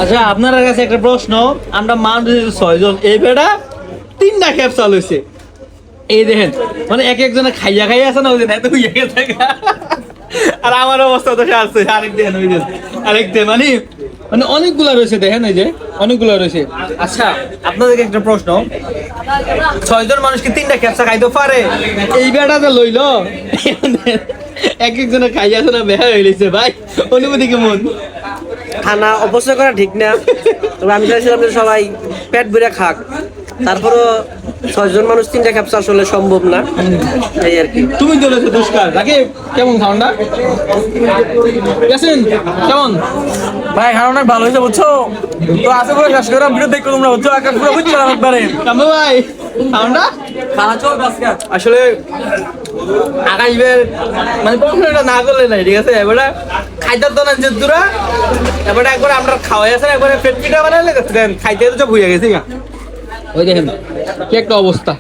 আচ্ছা আপনার কাছে একটা প্রশ্ন, আমরা মানুষ 6 জন, এই বেটা 3টা ক্যাপসা লইছে। এই দেখেন মানে এক একজনে খাইয়া খাইয়া আছে না, ওই দিন এত হইয়া গেছে। আর আমার অবস্থা তো আছে, আরেক দেখেন ওই দিন আরেক দেখেন, মানে মানে অনেকগুলা রয়েছে, দেখেন এই যে অনেকগুলা রয়েছে। আচ্ছা আপনাদেরকে একটা প্রশ্ন, 6 জন মানুষ কি 3টা ক্যাপসা খাইতে পারে? এই বেটা যে লইলো, এক একজনে খাইয়া আছে না, বেহা হয়ে গেছে ভাই, অনুমতি কেমন? খানা অপচয় করা ঠিক না, তবে আমি চাইছিলাম যে সবাই পেট ভরে খাক। তারপরও 6 জন মানুষ 3টা ক্যাপসা আসলে সম্ভব না, এই আর কি। তুমি চলেছো দুষ্কার নাকি? কেমন খাওয়াটা গেছেন? কেমন ভাই খাওয়া অনেক ভালো হয়েছে বুঝছো, তো আশা করে শেষ করে ভিডিও দেখো তোমরা বুঝছো, আকাশ পুরো বুঝছো একবারে কামু ভাই খাওয়াটা খাওয়া চল আজকে। আসলে আকাশ বের মানে প্রশ্নটা না করলে নাই, ঠিক আছে? এবারে খাইতার তো না যে দূরা, এবারে একবার আমরা খাওয়াই আছে, একবারে পেট পিঠা বানালে খাইতে তো সব হইয়া গেছে। ওই দেখেন কি একটা অবস্থা।